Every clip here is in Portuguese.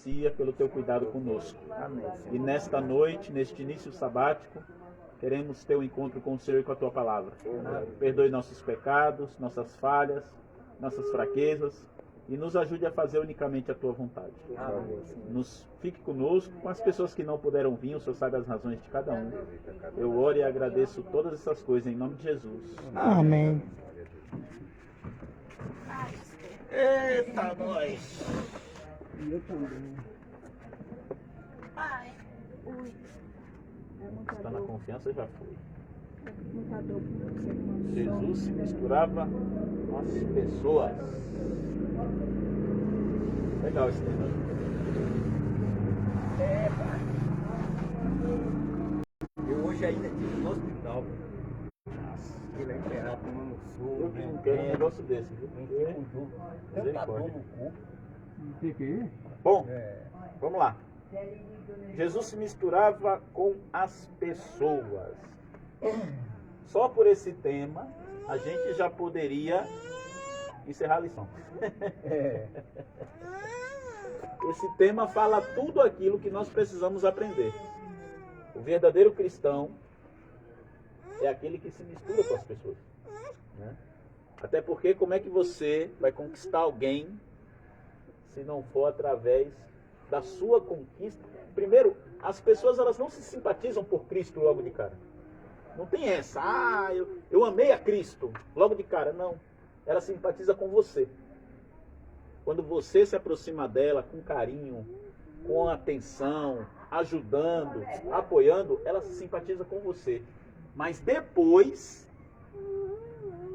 agradecia pelo teu cuidado conosco. Amém. E nesta noite, neste início sabático, queremos ter um encontro com o Senhor e com a tua palavra. Perdoe nossos pecados, nossas falhas, nossas fraquezas e nos ajude a fazer unicamente a tua vontade. Fique conosco, com as pessoas que não puderam vir, o Senhor sabe as razões de cada um. Eu oro e agradeço todas essas coisas em nome de Jesus. Amém. Eita, nós! E eu também. Pai, ui. Está na confiança, já foi. Muita dor por você, irmão. Jesus se misturava com as pessoas. Legal esse tema. Eu hoje ainda estive no hospital. Ele é operado tomando soro. Eu que não quero um negócio desse, viu? Tanta dor no corpo. Que? Bom, vamos lá. Jesus se misturava com as pessoas. Só por esse tema, a gente já poderia encerrar a lição. Esse tema fala tudo aquilo que nós precisamos aprender. O verdadeiro cristão é aquele que se mistura com as pessoas, né? Até porque como é que você vai conquistar alguém se não for através da sua conquista? Primeiro, as pessoas elas não se simpatizam por Cristo logo de cara. Não tem essa, eu amei a Cristo logo de cara, não. Ela simpatiza com você. Quando você se aproxima dela com carinho, com atenção, ajudando, apoiando, ela se simpatiza com você. Mas depois,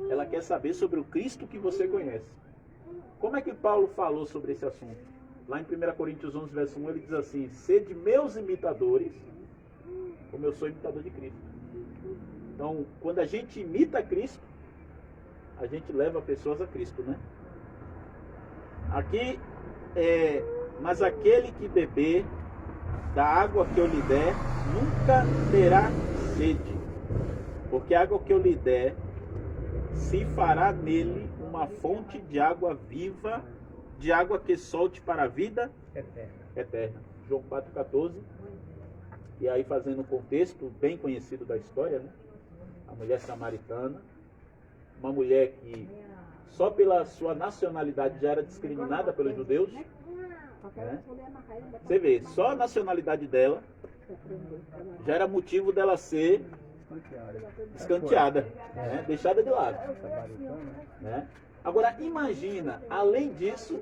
ela quer saber sobre o Cristo que você conhece. Como é que Paulo falou sobre esse assunto? Lá em 1 Coríntios 11, verso 1, ele diz assim: sede meus imitadores, como eu sou imitador de Cristo. Então, quando a gente imita Cristo, a gente leva pessoas a Cristo, né? Aqui, mas aquele que beber da água que eu lhe der, nunca terá sede. Porque a água que eu lhe der, se fará nele uma fonte de água viva, de água que solte para a vida eterna. João 4,14. E aí fazendo um contexto bem conhecido da história, né? A mulher samaritana, uma mulher que só pela sua nacionalidade já era discriminada pelos judeus, né? Você vê, só a nacionalidade dela já era motivo dela ser escanteada, né? Deixada de lado, né? Agora imagina, além disso,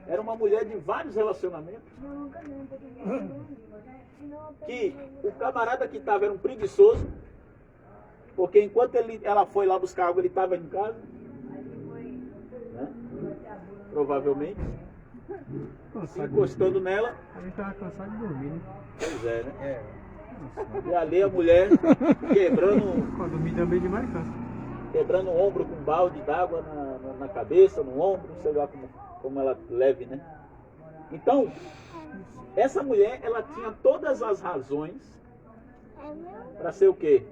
era uma mulher de vários relacionamentos, que o camarada que estava era um preguiçoso, porque enquanto ela foi lá buscar água, ele estava em casa, né? Provavelmente, se encostando nela. A gente estava cansado de dormir, né? Pois é, né? E ali a mulher quebrando, Pra dormir também demais, cansa. quebrando o ombro com um balde d'água na cabeça, no ombro, sei lá como ela leve, né? Então, essa mulher, ela tinha todas as razões para ser o quê?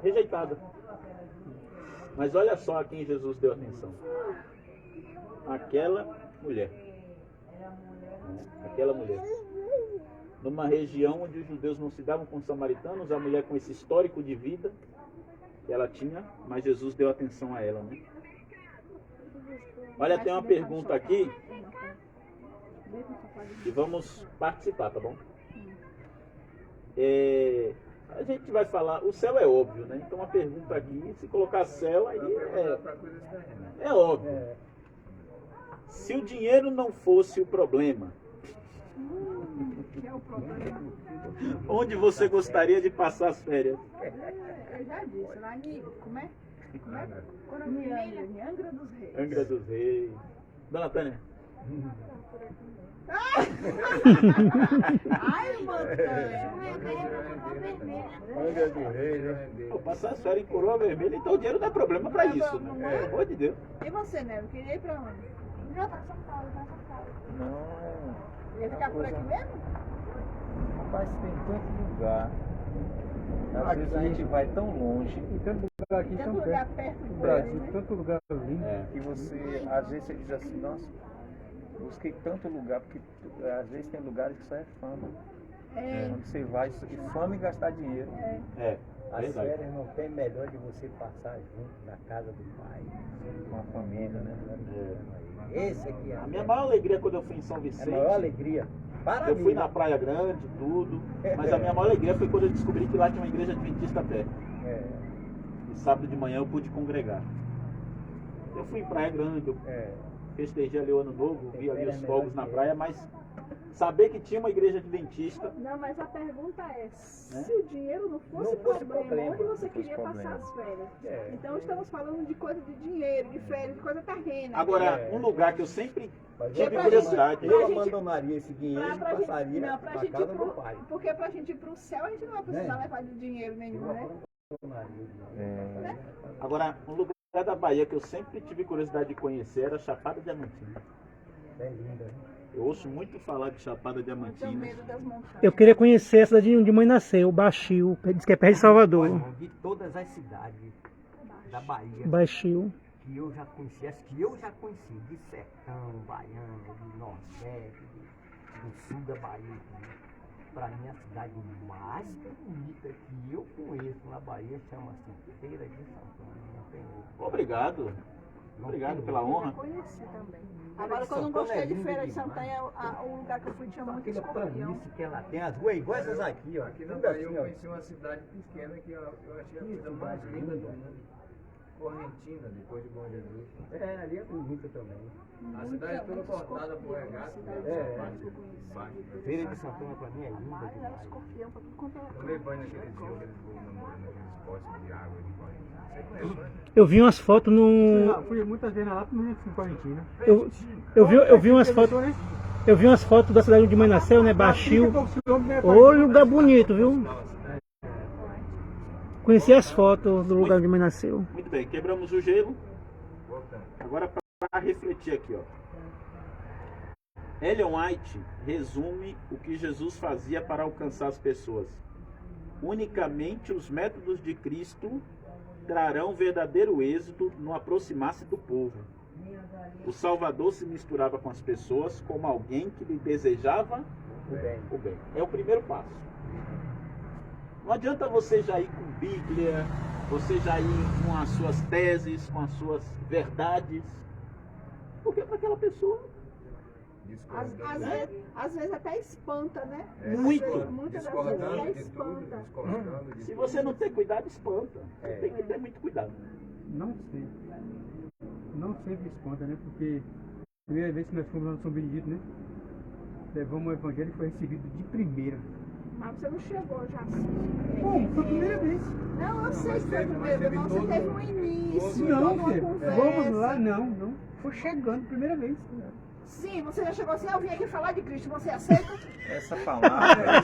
Rejeitada. Mas olha só a quem Jesus deu atenção. Aquela mulher. Aquela mulher. Numa região onde os judeus não se davam com os samaritanos, a mulher com esse histórico de vida que ela tinha, mas Jesus deu atenção a ela, né? Olha, tem uma pergunta aqui e vamos participar, tá bom? A gente vai falar, o céu é óbvio, né? Então uma pergunta aqui, se colocar céu aí é óbvio. Se o dinheiro não fosse o problema, onde você gostaria de passar as férias? Eu já disse, lá em... Como é? Angra dos Reis. Angra dos Reis. Dona Tânia? Ai, irmã Tânia. Angra do Rei, né? Pô, passar as férias em Coroa Vermelha, então o dinheiro não é problema pra isso, né? Pelo amor de Deus. E você, né? Eu queria ir pra onde? Não, tá São Paulo, tá São Paulo. Não, Ia ficar por aqui mesmo? rapaz, tem tanto lugar. Às vezes a gente vai tão longe Tem tanto lugar aqui em Tanto São lugar Paulo, perto no do Brasil, Brasil, né? tanto lugar lindo. que você, às vezes você diz assim, nossa, busquei tanto lugar, porque às vezes tem lugares que só é fama. Onde você vai, e fama e gastar dinheiro. As As férias não tem melhor de você passar junto na casa do pai. Com a família, né? Esse aqui é A minha maior alegria quando eu fui em São a Vicente, maior alegria. Para eu mim, fui né? na Praia Grande, tudo, mas a minha maior alegria foi quando eu descobri que lá tinha uma igreja adventista perto. É, E sábado de manhã eu pude congregar. Eu fui em Praia Grande, eu é. festejei ali o Ano Novo, vi ali os Férias fogos melhor na que praia, mas saber que tinha uma igreja adventista, Não, mas a pergunta é, se o dinheiro não fosse, Não fosse problema, problema, onde você não fosse queria problema. passar as férias? É. Então estamos falando de coisa de dinheiro, de férias, de coisa terrena. agora É. um lugar que eu sempre Mas tive pra curiosidade. Eu abandonaria esse dinheiro e Pra passaria não, pra para gente casa ir do pai. porque pra gente ir pro céu a gente não vai precisar Né? levar de dinheiro nenhum, Eu né? abandonaria o dinheiro. É, Agora, um lugar da Bahia que eu sempre tive curiosidade de conhecer era Chapada Diamantina. É linda. Né? Eu ouço muito falar de Chapada Eu tenho Diamantina. medo das montanhas. Eu queria conhecer a cidade onde mãe nasceu, Baixio, diz que é perto de Salvador. Olha, irmão, de todas as cidades da Bahia Baixio. que eu já conheci, as que eu já conheci, de sertão, baiano, de nordeste, do sul da Bahia, para mim a cidade mais bonita que eu conheço na Bahia chama-se Feira de Santana. Não tem outra. Obrigado. Não Obrigado tem pela outra. honra. Eu conheci também. Feira Agora, de quando eu não Santana gostei é de lindo Feira de demais. Santana, o lugar que eu fui tinha muito Aquela escorpião. planície que ela tem, as ruas iguais essas aqui, ó. Aqui na Tudo Bahia eu assim, ó. conheci uma cidade pequena que eu achei a coisa mais linda do mundo. Correntina, depois de Bom Jesus. É, ali é bonita também. A cidade é toda cortada por regato. Feira de Santana pra mim é linda Mas era demais. escorpião pra tudo quanto era Tomei banho naquele dia, aqueles voos namorando, naqueles potes de água de correntina. Você conhece? Eu vi umas fotos no. Fui muitas vezes na Lapa, mas fui em Correntina. Eu vi umas fotos. Eu vi umas fotos da cidade onde mãe nasceu, né? Baixio. Ô, lugar bonito, viu? Conheci as fotos do lugar onde mãe nasceu. Muito bem, quebramos o gelo. Agora para refletir aqui, ó. Ellen White resume o que Jesus fazia para alcançar as pessoas. Unicamente os métodos de Cristo trarão verdadeiro êxito no aproximar-se do povo. O Salvador se misturava com as pessoas como alguém que lhe desejava o bem. É o primeiro passo. Não adianta você já ir com Bíblia, você já ir com as suas teses, com as suas verdades, porque para aquela pessoa Às vezes até espanta, né? muito. Muitas das vezes Discordando até de tudo, espanta. discordando de Se você não ter cuidado, espanta. Você tem que ter muito cuidado. Não sei. Não sempre esconda, né? Porque a primeira vez que nós fomos lá no São Benedito, né? Levamos o evangelho e foi recebido de primeira. Mas você não chegou já assim. Bom, foi a primeira vez. Não, eu sei que foi a primeira vez, mas você teve um início, Não, toda uma filho. conversa. Vamos lá, não. Foi chegando, primeira vez. Sim, você já chegou assim, eu vim aqui falar de Cristo, você aceita? essa palavra,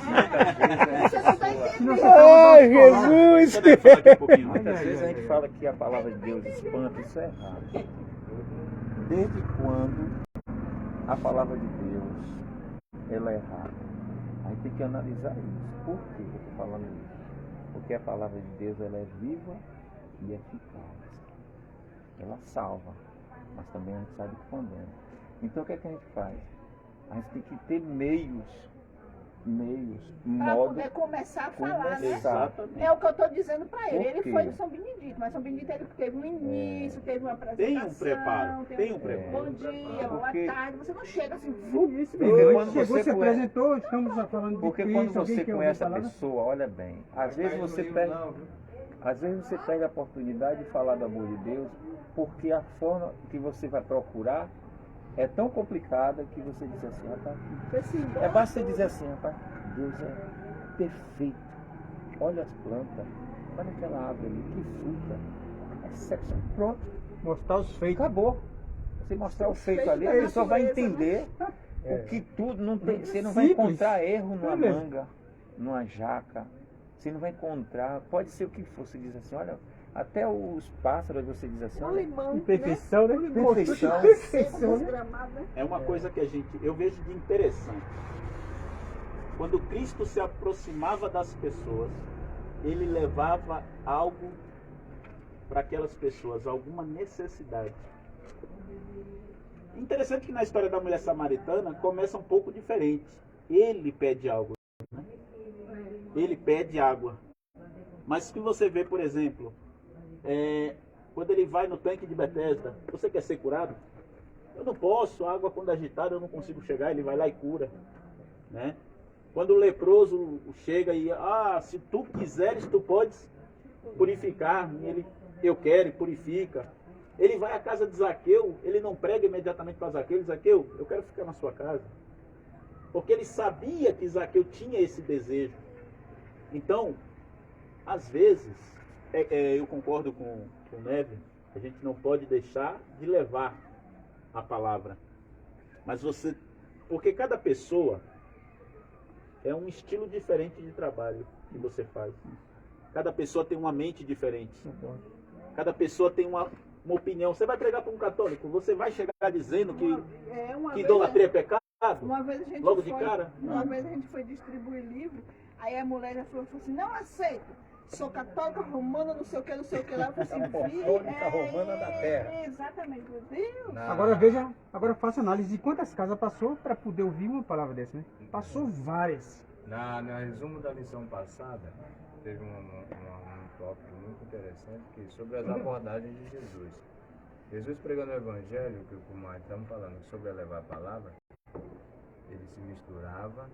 Você não está entendendo. Ai, Jesus! Você deve falar aqui um pouquinho. muitas vezes a gente fala que a palavra de Deus espanta, isso é errado. Desde quando a palavra de Deus ela é errada? Aí tem que analisar isso. Por que eu estou falando isso? Porque a palavra de Deus ela é viva e eficaz. Ela salva, mas também a gente sabe que condena. Então o que é que a gente faz? A gente tem que ter meios, Para modo poder começar a falar, né? Exatamente. É o que eu estou dizendo para ele. Por Ele quê? foi do São Benedito, mas São Benedito ele teve um início, teve uma apresentação. Tem um preparo, tem um Bom preparo. dia, boa Porque- tarde. Você não chega assim. Isso Porque mesmo. quando Chegou, você se conhece- apresentou, estamos falando de Porque Cristo. quando alguém você quer ouvir conhece a palavra? pessoa, olha bem, às vezes você pega, a oportunidade de falar do amor de Deus, porque a forma que você vai procurar é tão complicada que você diz assim, rapaz, Assim, é basta você dizer assim, rapaz, Deus é perfeito. Olha as plantas, olha aquela árvore ali, que fruta. É sexo. Pronto, Mostrar os feitos. acabou. Você mostrar o feito ali, a da pessoa vai natureza, entender o que tudo não tem. Você não vai Simples. encontrar erro numa É mesmo. manga, numa jaca. Você não vai encontrar, pode ser o que for. Você diz assim, olha, até os pássaros você diz assim, um olha, limão. Imperfeição, né? perfeição. Perfeição, né? Gramado, né? É uma coisa que eu vejo de interessante. Quando Cristo se aproximava das pessoas, ele levava algo para aquelas pessoas, alguma necessidade. Interessante que na história da mulher samaritana começa um pouco diferente. Ele pede algo, né? Ele pede água. Mas que você vê, por exemplo, quando ele vai no tanque de Betesda, você quer ser curado? Eu não posso, a água quando agitada eu não consigo chegar, ele vai lá e cura, né? Quando o leproso chega e, se tu quiseres, tu podes purificar-me. Ele, eu quero, e purifica. Ele vai à casa de Zaqueu, ele não prega imediatamente para Zaqueu, ele diz, Zaqueu, eu quero ficar na sua casa. Porque ele sabia que Zaqueu tinha esse desejo. Então, às vezes, eu concordo com o Neve, a gente não pode deixar de levar a palavra. Mas porque cada pessoa é um estilo diferente de trabalho que você faz. Cada pessoa tem uma mente diferente. Cada pessoa tem uma opinião. Você vai pregar para um católico, você vai chegar dizendo que idolatria é pecado? Uma vez a gente Logo de cara? Uma vez a gente foi distribuir livro, aí a mulher já falou assim, não aceito. Sou católica romana, não sei o que lá. Eu falei assim, Apostólica romana da terra. Exatamente, meu Deus. Agora faça análise de quantas casas passou para poder ouvir uma palavra dessa, né? Passou várias. No resumo da lição passada, teve um tópico muito interessante que sobre as abordagens de Jesus. Jesus pregando o Evangelho, que como nós estamos falando sobre levar a palavra, ele se misturava,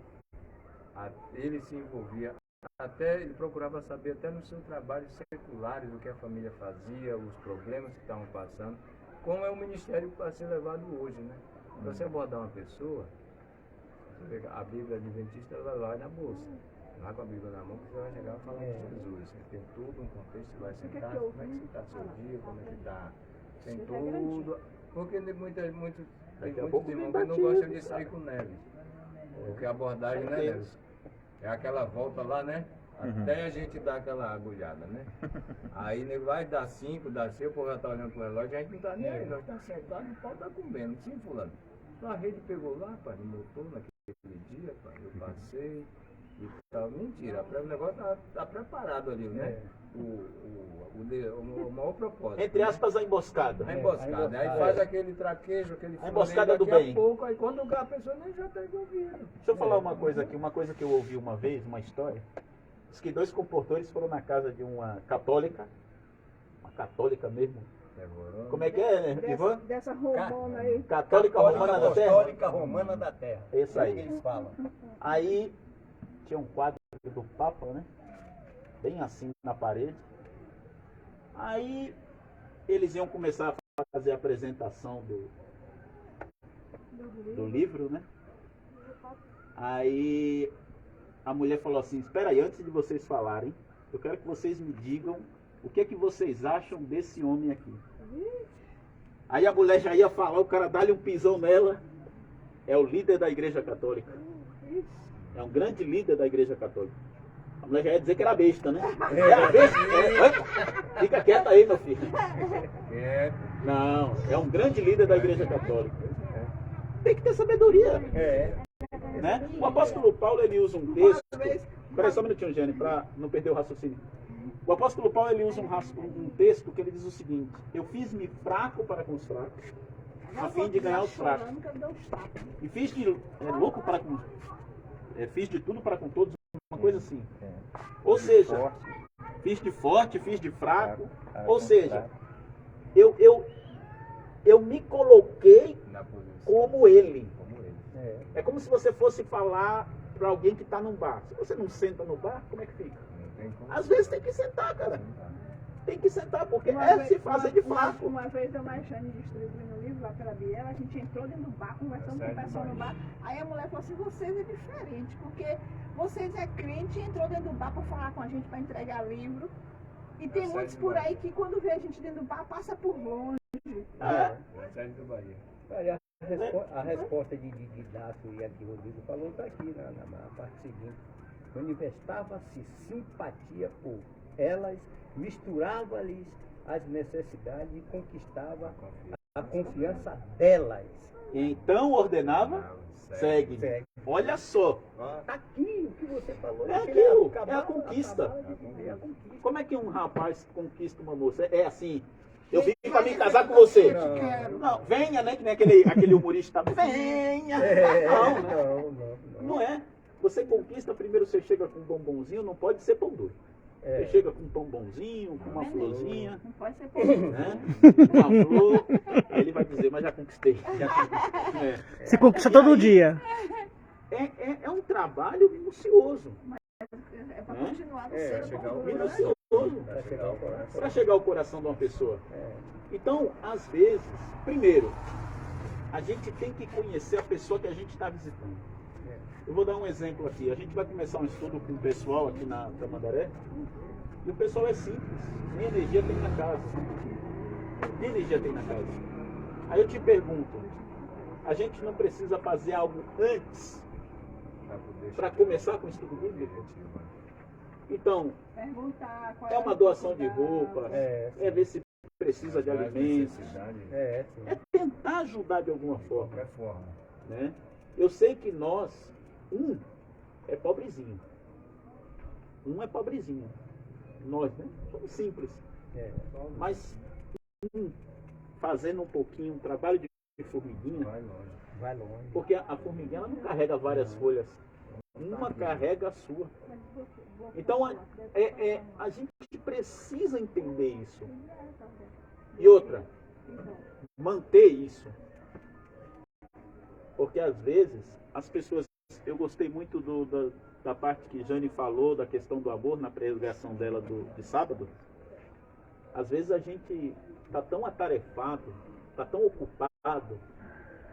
ele se envolvia, até ele procurava saber até nos seus trabalhos seculares o que a família fazia, os problemas que estavam passando, como é o ministério para ser levado hoje, né? Para você abordar uma pessoa, a Bíblia adventista ela vai na bolsa, lá com a Bíblia na mão que você vai chegar e falar de Jesus. Você tem todo um contexto, você vai sentar, como é que está seu dia, como é que está, tem tudo, porque tem muitos irmãos que não gostam de sair com neve, porque a abordagem, né, Neves? É aquela volta lá, né? Até a gente dar aquela agulhada, né? Aí ele vai dar 5, dá 6, o povo já tá olhando pro relógio, a gente não tá nem aí, nós tá sentado, o pau tá comendo. Sim, fulano. A rede pegou lá, pai, no motor naquele dia, pai, eu passei e tal. Mentira, o negócio tá preparado ali, né? O maior propósito. Entre aspas, a emboscada. A emboscada. Aí faz aquele traquejo, aquele a emboscada do bem. Daqui a pouco, aí quando a pessoa nem já tá envolvida. Deixa eu falar uma coisa aqui, uma coisa que eu ouvi uma vez, uma história. Diz que 2 comportores foram na casa de uma católica mesmo. Como é que é, né, Ivan? Dessa romana aí. Católica romana da terra? Apostólica romana da terra. Isso aí. É o que eles falam. Aí tinha um quadro do Papa, né? Bem assim na parede. Aí eles iam começar a fazer a apresentação do livro, né? Aí a mulher falou assim, espera aí, antes de vocês falarem, eu quero que vocês me digam o que é que vocês acham desse homem aqui. Aí a mulher já ia falar, o cara dá-lhe um pisão nela. É o líder da Igreja Católica. É um grande líder da Igreja Católica. A mulher já ia dizer que era besta, né? Era besta? Fica quieta aí, meu filho. Não, é um grande líder da Igreja Católica. Tem que ter sabedoria. Né? O apóstolo Paulo, ele usa um texto... Espera só um minutinho, Gênio, para não perder o raciocínio. O apóstolo Paulo, ele usa um texto que ele diz o seguinte: eu fiz-me fraco para com os fracos, a fim de ganhar os fracos. E fiz de louco para com... fiz de tudo para com todos, uma coisa assim. Ou seja, fiz de forte, fiz de fraco. Ou seja, eu me coloquei como ele. É como se você fosse falar para alguém que está num bar. Se você não senta no bar, como é que fica? Às vezes tem que sentar, cara. Tem que sentar, porque se fazer de fraco. Uma vez eu mais Jane distribuindo o livro lá pela Biela, a gente entrou dentro do bar, conversando com o pessoal no bar. Aí a mulher falou assim, vocês é diferente, porque vocês é crente e entrou dentro do bar para falar com a gente, para entregar livro. E tem muitos por aí que quando vê a gente dentro do bar, passa por longe. A resposta de Dácio e aqui Rodrigo falou está aqui na parte seguinte. Manifestava-se simpatia por elas, misturava-lhes as necessidades e conquistava a confiança delas. Então ordenava, segue. Olha só. Está aqui o que você falou. É aquilo, é a conquista. Como é que um rapaz conquista uma moça? É assim, Eu vim para me casar com você. Eu te quero. Não, venha, né? Que nem aquele humorista. Venha! Não, né? Não é. Você conquista, primeiro você chega com um bombonzinho, não pode ser pão duro. Você chega com um bombonzinho, com uma florzinha, Não pode ser por isso. né? Uma flor, aí ele vai dizer, mas já conquistei. É. Se conquista todo dia. É um trabalho minucioso. É para Né? continuar É, sendo chegar ao pão duro, né? Minucioso. Vai chegar ao coração. Para chegar ao coração de uma pessoa. Então, às vezes, primeiro, a gente tem que conhecer a pessoa que a gente está visitando. Eu vou dar um exemplo aqui. A gente vai começar um estudo com o pessoal aqui na Tamandaré. E o pessoal é simples. Nem energia tem na casa. Nem energia tem na casa. Aí eu te pergunto, a gente não precisa fazer algo antes para começar com o estudo bíblico? Então, Perguntar qual é uma doação de roupa, É, é ver se precisa de alimentos, é, sim. é tentar ajudar de alguma forma. Qualquer forma. Né? Eu sei que nós, é pobrezinho. É pobrezinho. Nós, né? Somos simples. É. Mas fazendo um pouquinho, um trabalho de formiguinha, Vai longe. Vai longe. porque a formiguinha ela não carrega várias folhas. Uma carrega a sua. Então a gente precisa entender isso. E outra, manter isso. Porque às vezes as pessoas. Eu gostei muito da parte que Jane falou, da questão do amor na pregação dela de sábado. Às vezes a gente está tão atarefado, está tão ocupado,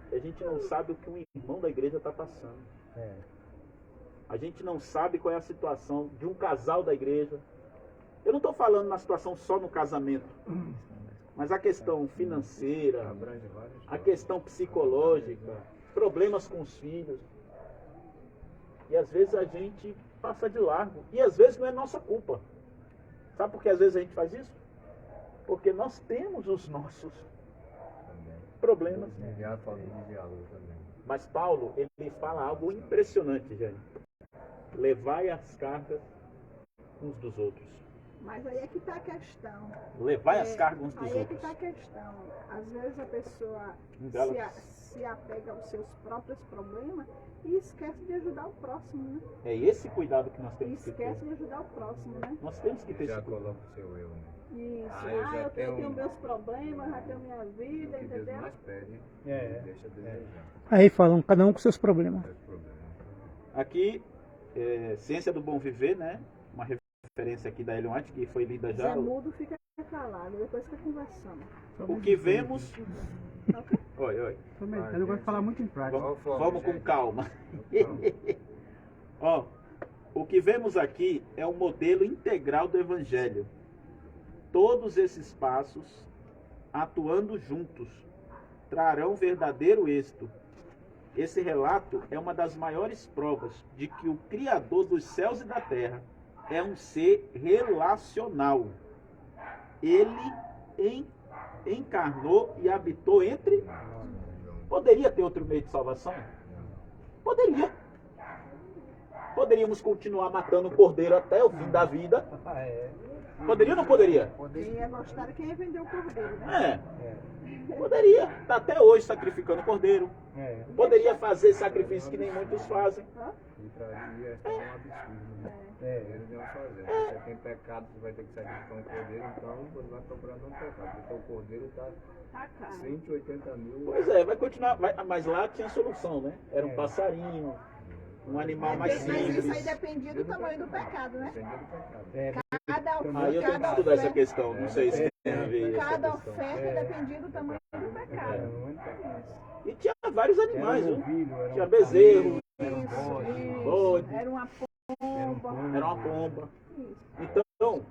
que a gente não sabe o que um irmão da igreja está passando. É. A gente não sabe qual é a situação de um casal da igreja. Eu não estou falando na situação só no casamento, mas a questão financeira, Abrange vários. a questão psicológica, problemas com os filhos. E às vezes a gente passa de largo. E às vezes não é nossa culpa. Sabe por que às vezes a gente faz isso? Porque nós temos os nossos problemas. E a falta de diálogo também. Mas Paulo, ele fala algo impressionante, Jane. Levai as cargas uns dos outros. Mas aí é que está a questão. Levai as cargas uns dos Aí é que outros. está a questão. Às vezes a pessoa Delas. se apega aos seus próprios problemas e esquece de ajudar o próximo, né? É esse cuidado que nós E temos que ter. esquece de ajudar o próximo, né? Nós temos que ter Já esse cuidado. coloca o seu eu, né? Isso. Ah, eu já eu tenho tenho- meus problemas, já tenho minha O vida, que Deus entendeu? mais pede, É. deixa a desejar. Aí falam, cada um com seus problemas. Esse problema. Aqui, Ciência do Bom Viver, né? Uma referência aqui da Ellen White, que foi lida já. Zé mudo fica calado, depois fica conversando. O que vemos... Oi. Também, eu não gosto de falar muito em prática. Vamos com calma. Ó, o que vemos aqui é um modelo integral do Evangelho. Todos esses passos, atuando juntos, trarão verdadeiro êxito. Esse relato é uma das maiores provas de que o Criador dos céus e da terra é um ser relacional. Ele encarnou e habitou entre... Poderia ter outro meio de salvação? Poderia. Poderíamos continuar matando o cordeiro até o fim da vida. Poderia ou não poderia? Quem ia gostar é quem ia vender o cordeiro, né? Poderia. Está até hoje sacrificando cordeiro. É. Poderia fazer sacrifício que nem muitos fazem. E traria é um absurdo, né? Eles iam fazer. Se você tem pecado, você vai ter que sacrificar um cordeiro, então você vai procurando um pecado. Porque o cordeiro está Tá caro. 180 mil. Pois é, vai continuar. Mas lá tinha solução, né? Era um passarinho, um animal mais Mas isso aí simples. dependia do tamanho do pecado, né? Depende do pecado. É, Cada Aí eu tenho que cada estudar essa oferta, questão. Não sei se tem a ver essa cada questão. oferta dependia do tamanho do pecado. E tinha vários animais, era um viu? ovilho, era Tinha um bezerro, era um bode, bode, Era uma pomba. era uma pomba. Então,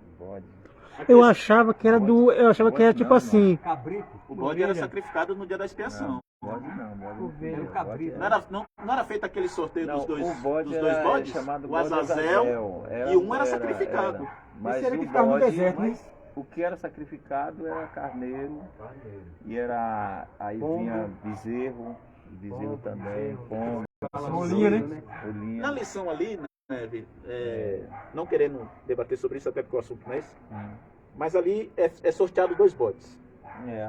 Eu achava que era tipo assim. Cabrito. o bode era sacrificado no dia da expiação. Bode não, bode Era o cabrito. Não era feito aquele sorteio Não, dos dois, o bode dos dois era bodes? chamado O bode Azazel e um era sacrificado. Mas Esse era o que ficava no bode, deserto, né? mas o que era sacrificado era carneiro Carneiro. e era aí Pombo. vinha bezerro também, pombo, Rolinha, né? rolinha. Na lição ali, né, não querendo debater sobre isso, até porque o assunto não é esse, mas ali é sorteado dois bodes.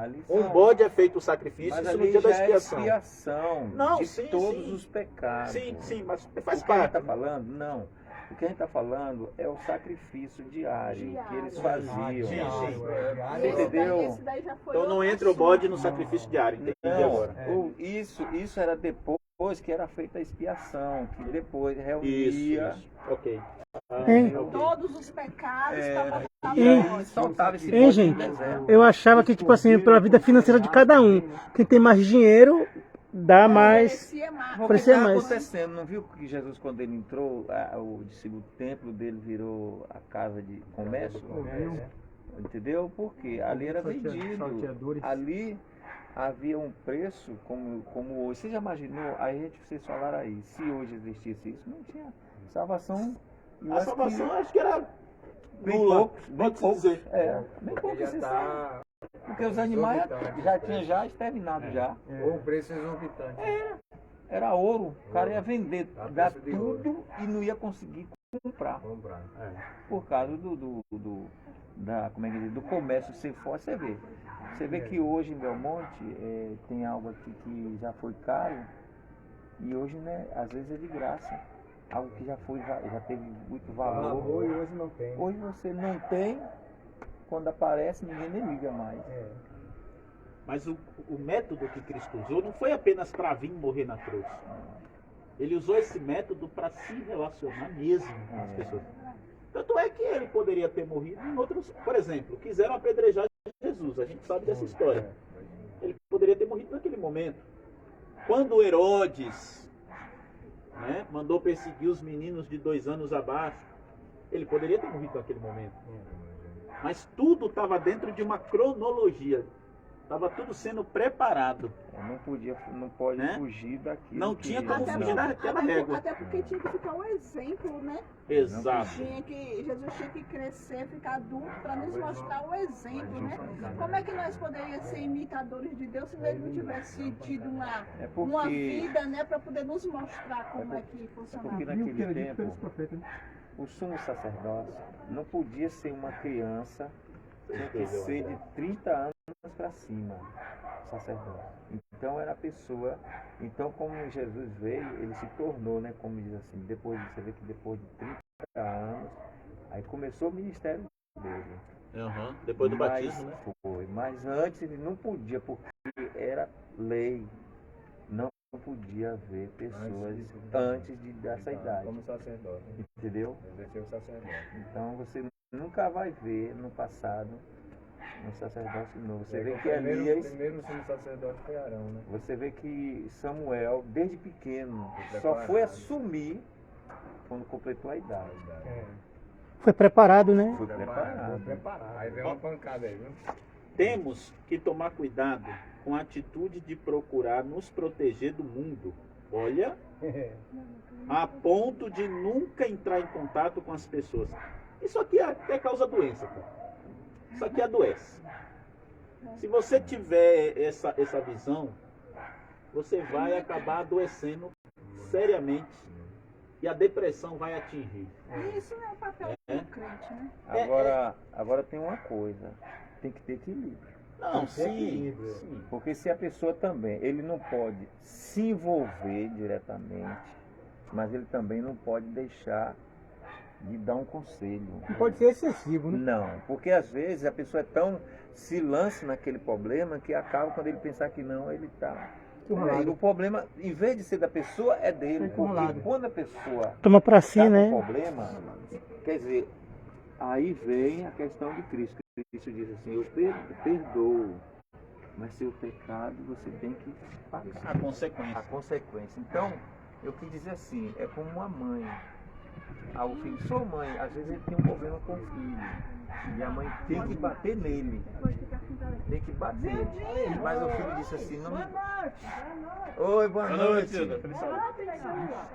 Ali Um são- bode é feito o sacrifício, Mas isso no ali dia da já é expiação. expiação Não, de sim, todos sim. os pecados. Sim, mas O faz que a gente parte. está falando? Não. O que a gente está falando é o sacrifício diário que eles Diário. faziam. Sim, sim. Entendeu? Esse daí já foi Então não outro entra o assunto. bode no sacrifício diário, entendi Não, agora. isso era depois que era feita a expiação, que depois Isso, reunia. isso. Ok. Hein? Ok. Todos os pecados para botar E Hein? aí soltava esse Hein, bode gente? no deserto. Eu achava que, tipo assim, pela vida financeira de cada um, quem tem mais dinheiro, dá mais. Oferecia mais. O que Parecia está mais. acontecendo? Não viu que Jesus, quando ele entrou, o templo dele virou a casa de comércio? Entendeu? Porque ali era vendido. Salteadores. Ali havia um preço como hoje. Você já imaginou? Aí vocês falaram aí, se hoje existisse isso, não tinha salvação. Eu A acho salvação que acho que era bem nula, poucos, bem pode-se poucos. dizer. Bem Porque poucos já se está porque os animais exorbitante já esse tinham preço. já exterminado já. Ou preço exorbitante. Era ouro. O cara ia vender, A dar preço de ouro. tudo e não ia conseguir comprar. Comprar. Por causa como é que diz, do comércio ser forte. Você vê que hoje em Belmonte tem algo aqui que já foi caro e hoje, né, às vezes é de graça. Algo que já teve muito valor. e hoje não tem. Hoje você não tem, quando aparece ninguém nem liga mais. Mas o método que Cristo usou não foi apenas para vir morrer na cruz. Ele usou esse método para se relacionar mesmo com as pessoas. Tanto é que ele poderia ter morrido em outros. Por exemplo, quiseram apedrejar Jesus. A gente sabe dessa história. Ele poderia ter morrido naquele momento. Quando Herodes, né, mandou perseguir os meninos de 2 anos abaixo, ele poderia ter morrido naquele momento. Mas tudo estava dentro de uma cronologia. Estava tudo sendo preparado. Não pode Né? fugir daquilo. Não que- tinha como Até, fugir daquela régua. até porque tinha que ficar um exemplo, né? Exato. Jesus tinha que crescer, ficar adulto para nos mostrar o exemplo, né? Como é que nós poderíamos ser imitadores de Deus se ele não tivesse tido uma vida, né, para poder nos mostrar como é que funcionava? Porque E o que era naquele dito pelos tempo, profetas, né? o sumo sacerdócio não podia ser uma criança, tinha que ser de 30 anos para cima, sacerdote. Então era a pessoa. Então, como Jesus veio, ele se tornou, né, como diz assim, você vê que depois de 30 anos, aí começou o ministério dele. Depois do Mas batismo, né? Mas antes ele não podia, porque era lei. Não podia haver pessoas antes dessa idade. Como sacerdote. Entendeu? Exerceu o sacerdote. Então você nunca vai ver no passado um sacerdócio novo. Você vê O que primeiro sumo sacerdote foi Arão, né? você vê que Samuel, desde pequeno, Foi só foi preparado. assumir quando completou a idade. Foi preparado, né? Foi preparado. Aí vem uma pancada aí, viu? Temos que tomar cuidado com a atitude de procurar nos proteger do mundo. Olha, a ponto de nunca entrar em contato com as pessoas. Isso aqui até causa doença, cara. Isso aqui adoece. Se você tiver essa visão, você vai acabar adoecendo seriamente e a depressão vai atingir. Isso é o papel do crente, né? Agora tem uma coisa, tem que ter equilíbrio. Não, sim. Porque se a pessoa também, ele não pode se envolver diretamente, mas ele também não pode deixar de dar um conselho. Não pode ser excessivo, né? Não, porque às vezes a pessoa se lança naquele problema que acaba quando ele pensar que não, ele está. Encurralado. O problema, em vez de ser da pessoa, é dele. Encurralado. Porque quando a pessoa Toma pra si, está né? com problema, quer dizer, aí vem a questão de Cristo. Cristo diz assim, eu perdoo, mas seu pecado você tem que pagar. A consequência. A consequência. Então, eu quis dizer assim, é como uma mãe. O filho, sua mãe, às vezes ele tem um problema com o filho. E a mãe tem que bater nele. Tem que bater. Mas o filho disse assim, não. Oi, boa noite.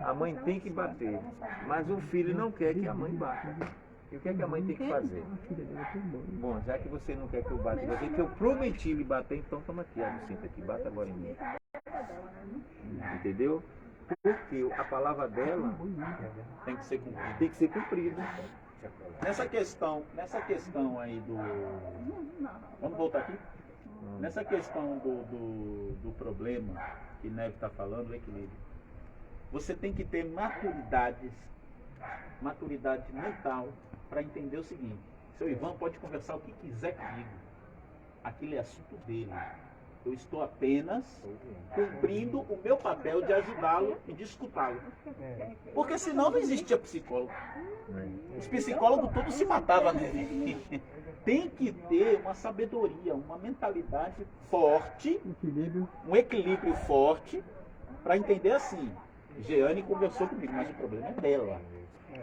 A mãe tem que bater. Mas o filho não quer que a mãe bata. E o que é que a mãe tem que fazer? Bom, já que você não quer que eu bata em você, que eu prometi lhe bater, então toma aqui, senta aqui, bata agora em mim. Entendeu? Porque a palavra dela Tem que ser cumprido. tem que ser cumprida. Nessa questão aí do. Vamos voltar aqui? Nessa questão do problema que Neve está falando, o equilíbrio, você tem que ter maturidade mental para entender o seguinte: seu Ivan pode conversar o que quiser comigo, aquilo é assunto dele. Eu estou apenas cumprindo o meu papel de ajudá-lo e de escutá-lo. Porque senão não existia psicólogo. Os psicólogos todos se matavam nele. Tem que ter uma sabedoria, uma mentalidade forte, um equilíbrio forte, para entender assim. Jeane conversou comigo, mas o problema é dela.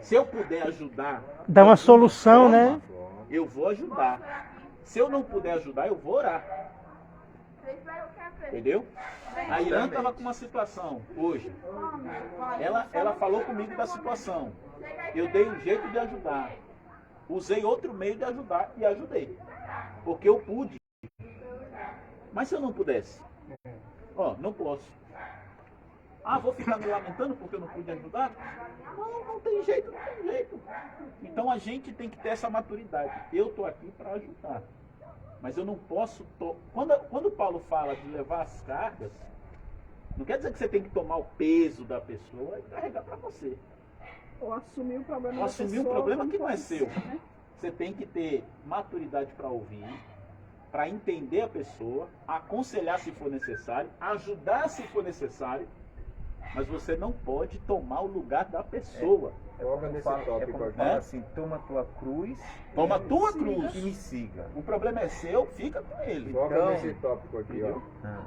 Se eu puder ajudar, Dá uma solução, né? eu vou ajudar. Se eu não puder ajudar, eu vou orar. Entendeu? A Irã estava com uma situação hoje. Ela falou comigo da situação. Eu dei um jeito de ajudar. Usei outro meio de ajudar e ajudei. Porque eu pude. Mas se eu não pudesse? Ó, não posso. Ah, vou ficar me lamentando porque eu não pude ajudar? Não tem jeito, não tem jeito. Então a gente tem que ter essa maturidade. Eu estou aqui para ajudar. Mas eu não posso... Quando Paulo fala de levar as cargas, não quer dizer que você tem que tomar o peso da pessoa e carregar para você. Ou assumir o problema Ou assumir um problema que não é seu. Você tem que ter maturidade para ouvir, para entender a pessoa, aconselhar se for necessário, ajudar se for necessário, mas você não pode tomar o lugar da pessoa. Foca nesse tópico como aqui. fala assim, toma tua cruz Toma a tua cruz. e me siga. O problema é seu, fica com ele. Foca Então- nesse tópico aqui, ó. Ah,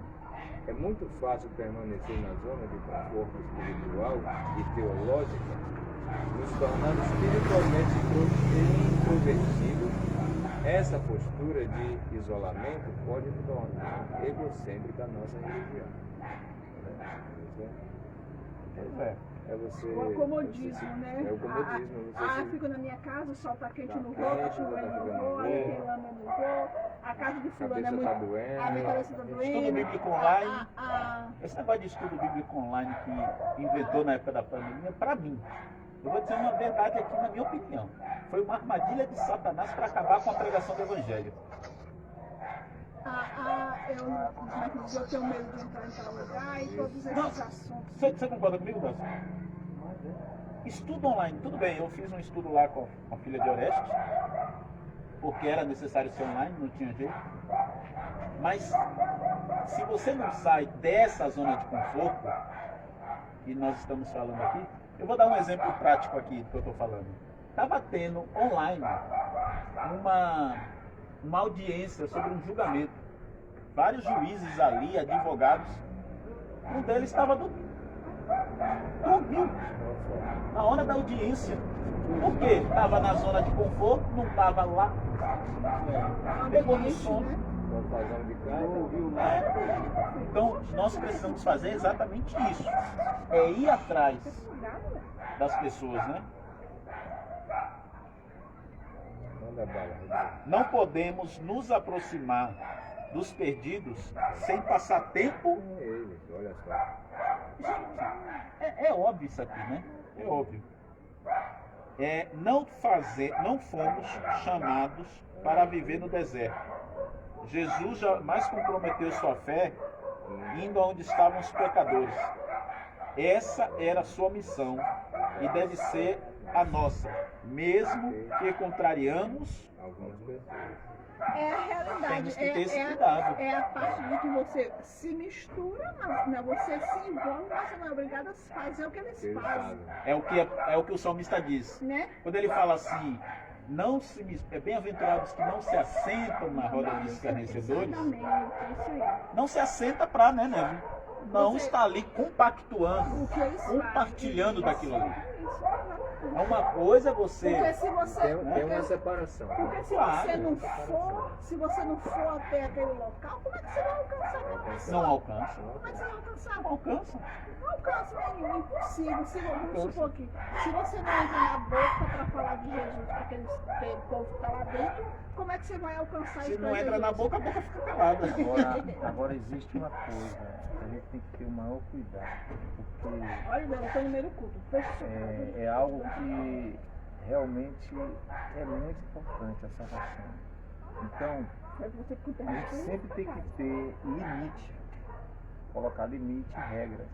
É muito fácil permanecer na zona de conforto espiritual e teológica, nos tornando espiritualmente introvertidos. Essa postura de isolamento pode tornar egocêntrica a nossa religião. É você. O acomodismo, né? É o comodismo. Você Fico na minha casa, o sol tá quente, eu não Tá vou, quente, tá chovendo, tá eu não ficando vou, aí bom. tem lama, eu não vou, a casa de fulano é cabeça muito... tá doendo. A minha cabeça tá Estudo doendo. bíblico online. Esse negócio de estudo bíblico online que inventou na época da pandemia, para mim, eu vou dizer uma verdade aqui na minha opinião, foi uma armadilha de Satanás para acabar com a pregação do Evangelho. Eu tenho medo de entrar em tal lugar e todos esses Não. assuntos. Você concorda comigo, Nelson? Estudo online, tudo bem, eu fiz um estudo lá com a filha de Orestes, porque era necessário ser online, não tinha jeito. Mas se você não sai dessa zona de conforto, e nós estamos falando aqui, eu vou dar um exemplo prático aqui do que eu estou falando. Estava tendo online uma audiência sobre um julgamento. Vários juízes ali, advogados, um deles estava dormindo na hora da audiência. Por quê? Estava na zona de conforto, não estava lá, pegou no sono. Só fazendo de casa. Então, nós precisamos fazer exatamente isso. É ir atrás das pessoas, né? Manda bala, Rodrigo. Não podemos nos aproximar dos perdidos sem passar tempo. Eles, olha só. É óbvio isso aqui, né? É óbvio. Não fomos chamados para viver no deserto. Jesus jamais comprometeu sua fé indo onde estavam os pecadores. Essa era a sua missão e deve ser a nossa, mesmo que contrariamos. Algumas pessoas. É a realidade. Temos que ter esse cuidado. É a parte de que você se mistura, não, você se envolve, mas você não é obrigado a fazer o que eles Eles fazem. fazem. É o que o salmista diz. Né? Quando ele fala assim, bem-aventurados que não se assentam na roda dos escarnecedores, Exatamente, é isso aí. não se assenta para, né, Neve? Não está ali compactuando, O que eles fazem. compartilhando daquilo ali. Isso, exatamente. Uma coisa é você. Porque se você, Tem uma separação. porque se Claro. você não for até aquele local, como é que você vai alcançar aquela pessoa? Não alcança. Como é que você vai alcançar? Não alcança. Não alcança, é impossível. Vamos supor que se você não entra na boca para falar de Jesus para aquele povo que está lá dentro, como é que você vai alcançar Se isso? não pra entra na Jesus? boca, a boca fica calada. Agora existe uma coisa, a gente tem que ter o maior cuidado, porque Olha, eu estou no meio do culto. Fecha o seu culto. é algo que realmente é muito importante, a salvação. Então, Foi você que A gente sempre tem que ter limite, colocar limite, regras.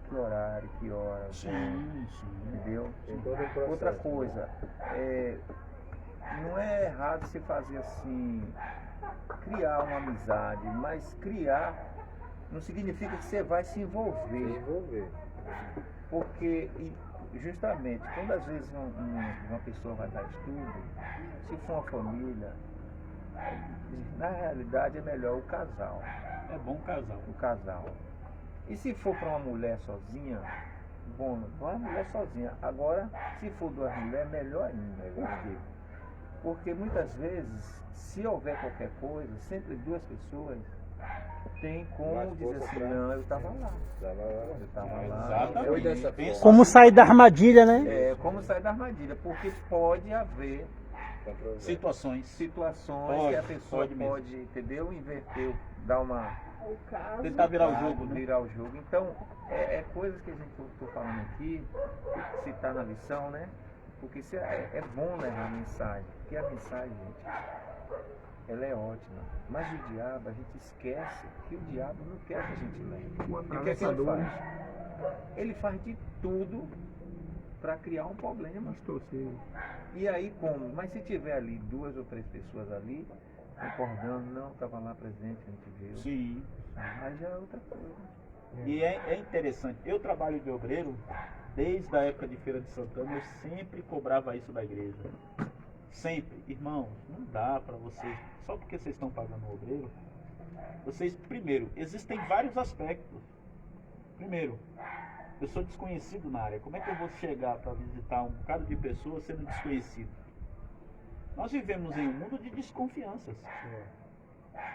Que horário, que hora, Sim, sim. entendeu? Tem todo um processo. Outra coisa, não é errado você fazer assim, criar uma amizade, mas criar não significa que você vai se Se envolver. envolver. Porque justamente quando às vezes uma pessoa vai dar estudo, se for uma família, na realidade é melhor o casal. É bom casal. O casal. E se for para uma mulher sozinha, bom, não é mulher sozinha. Agora, se for duas mulheres, melhor ainda. Por quê? Porque muitas vezes, se houver qualquer coisa, sempre duas pessoas têm como Mais dizer força assim, pra- não, eu estava lá. Tava lá. Eu estava lá. Exatamente. Foi dessa Pensa- forma. Como sair da armadilha, né? É, como sair da armadilha, porque pode haver Situações. situações Pode, que a pessoa pode pode, mesmo. entendeu? Inverter, dar uma... o caso. Tentar virar o jogo, né? Virar o jogo. Então, é coisas que a gente estou falando aqui, se está na lição, né? Porque isso é bom levar a mensagem. Porque a mensagem, gente, ela é ótima. Mas o diabo, a gente esquece que o diabo não quer que a gente leve. E o que é que ele faz? Ele faz de tudo para criar um problema. Distorcer. E aí como? Mas se tiver ali duas ou três pessoas ali, concordando, não, estava lá presente, a gente viu. Sim. Aí já é outra coisa. E é interessante. Eu trabalho de obreiro desde a época de Feira de Santana. Eu sempre cobrava isso da igreja. Sempre. Irmãos, não dá para vocês, só porque vocês estão pagando o obreiro, vocês, primeiro, existem vários aspectos. Primeiro, eu sou desconhecido na área. Como é que eu vou chegar para visitar um bocado de pessoas sendo desconhecido? Nós vivemos em um mundo de desconfianças.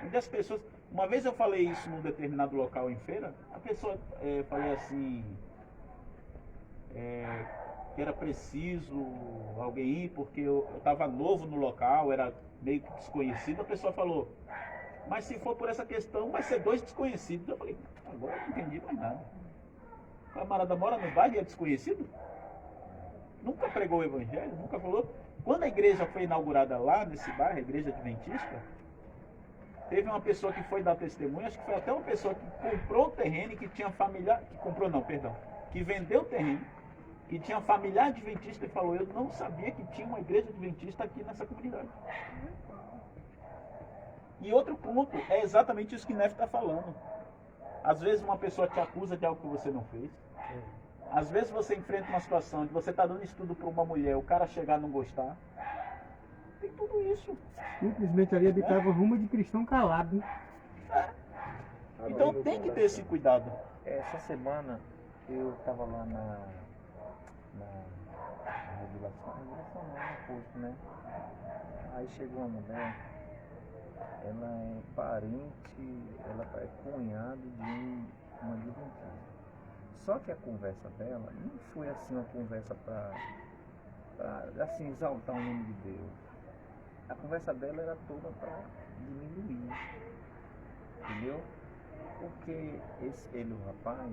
Onde as pessoas... Uma vez eu falei isso num determinado local em feira, a pessoa, falei assim, que era preciso alguém ir, porque eu estava novo no local, era meio que desconhecido. A pessoa falou, mas se for por essa questão, vai ser dois desconhecidos. Eu falei, agora eu não entendi mais nada. O camarada mora no bairro e é desconhecido? Nunca pregou o evangelho, nunca falou. Quando a igreja foi inaugurada lá nesse bairro, a igreja adventista, teve uma pessoa que foi dar testemunho, acho que foi até uma pessoa que comprou o terreno e que tinha familiar, que vendeu o terreno, que tinha familiar adventista e falou, eu não sabia que tinha uma igreja adventista aqui nessa comunidade. E outro ponto, é exatamente isso que Nefe está falando. Às vezes uma pessoa te acusa de algo que você não fez. Às vezes você enfrenta uma situação de você estar dando estudo para uma mulher, o cara chegar e não gostar. Tem tudo isso. Simplesmente ali habitava rumo de cristão calado. Né? Então tem que ter esse cuidado. Essa semana eu estava lá na regulação não, no posto, né? Aí chegou uma mulher, ela é parente, ela é cunhado de uma adventista. Só que a conversa dela não foi assim uma conversa para assim, exaltar o nome de Deus. A conversa dela era toda para diminuir, entendeu? Porque ele, o rapaz,